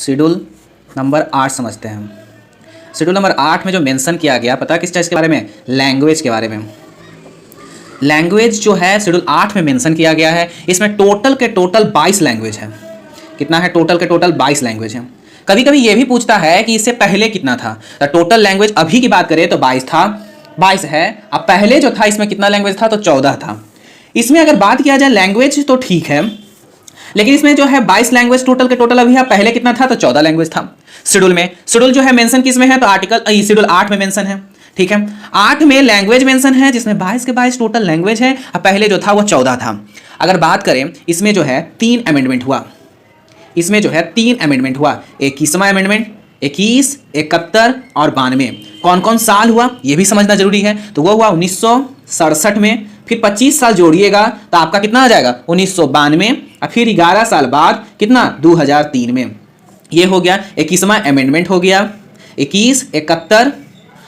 Schedule number 8 समझते हैं हम। शेड्यूल नंबर 8 में जो मेंशन किया गया, पता है किस चीज़ के बारे में? लैंग्वेज के बारे में। लैंग्वेज जो है शेड्यूल 8 में मेंशन किया गया है। इसमें टोटल के टोटल 22 लैंग्वेज है। कितना है? टोटल के टोटल 22 लैंग्वेज है। कभी कभी ये भी पूछता है कि इससे पहले कितना था। तो टोटल लैंग्वेज अभी की बात करें तो 22 था, 22 है। अब पहले जो था इसमें कितना लैंग्वेज था? तो 14 था। इसमें अगर बात किया जाए लैंग्वेज तो ठीक है, लेकिन इसमें जो है 22 लैंग्वेज टोटल के टोटल अभी है। पहले कितना था? तो 14 लैंग्वेज था। शेड्यूल में, शेड्यूल जो है मेंशन किस में है? तो आर्टिकल शेड्यूल 8 में मेंशन है। ठीक है, 8 में लैंग्वेज मेंशन है, जिसमें 22 के 22 टोटल लैंग्वेज है। अब पहले जो था वो 14 था। अगर बात करें इसमें जो है 3 अमेंडमेंट हुआ। इसमें जो है 3 अमेंडमेंट हुआ। 21वां अमेंडमेंट, 21, 71 और 92। कौन कौन साल हुआ ये भी समझना जरूरी है। तो वो हुआ 1967 में, फिर 25 साल जोड़िएगा तो आपका कितना आ जाएगा? 1992। और फिर 11 साल बाद कितना? 2003 में। ये हो गया 21वां अमेंडमेंट हो गया, 21, 71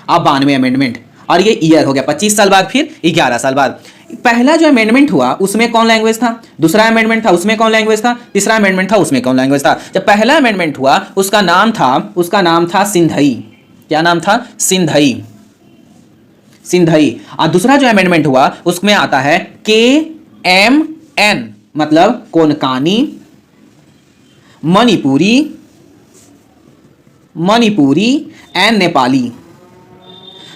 और 92 अमेंडमेंट। और ये ईयर हो गया 25 साल बाद, फिर 11 साल बाद। पहला जो अमेंडमेंट हुआ उसमें कौन लैंग्वेज था? दूसरा अमेंडमेंट था उसमें कौन लैंग्वेज था? तीसरा अमेंडमेंट था उसमें कौन लैंग्वेज था? जब पहला अमेंडमेंट हुआ उसका नाम था सिंधई। क्या नाम था? सिंधई। सिंधई। और दूसरा जो अमेंडमेंट हुआ उसमें आता है KMN, मतलब कोनकानी, मणिपुरी एंड नेपाली।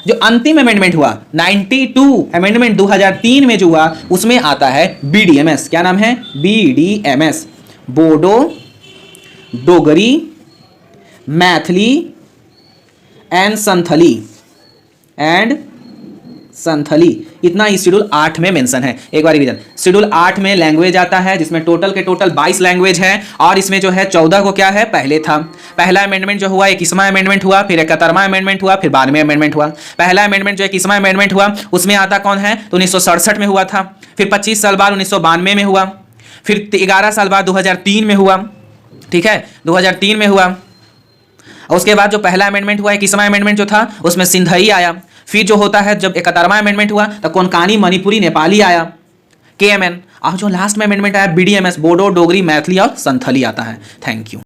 जो अंतिम अमेंडमेंट हुआ 92 अमेंडमेंट 2003 में जो हुआ उसमें आता है BDMS। क्या नाम है? BDMS, Bodo, Dogri, Maithili and Santhali. इतना इस शेड्यूल 8 में मेंशन है। एक बार रिवीजन, शेड्यूल 8 में लैंग्वेज आता है जिसमें टोटल के टोटल 22 लैंग्वेज है। और इसमें जो है 14 को क्या है? पहले था। पहला अमेंडमेंट जो हुआ 21वां अमेंडमेंट हुआ, फिर 71वां अमेंडमेंट हुआ, फिर 92वां अमेंडमेंट हुआ। पहला अमेंडमेंट जो 21वां अमेंडमेंट हुआ उसमें आता कौन है? तो 1967 में हुआ था। फिर 25 साल बाद 1992 में हुआ, फिर 11 साल बाद 2003 में हुआ। ठीक है, 2003 में हुआ। उसके बाद जो पहला अमेंडमेंट हुआ 21वां अमेंडमेंट जो था उसमें सिंधई आया। फिर जो होता है जब 71वां अमेंडमेंट हुआ तो कोनकानी, मणिपुरी, नेपाली आया, KMN। और जो लास्ट में अमेंडमेंट आया BDMS, बोडो, डोगरी, मैथिली और संथली आता है। Thank you.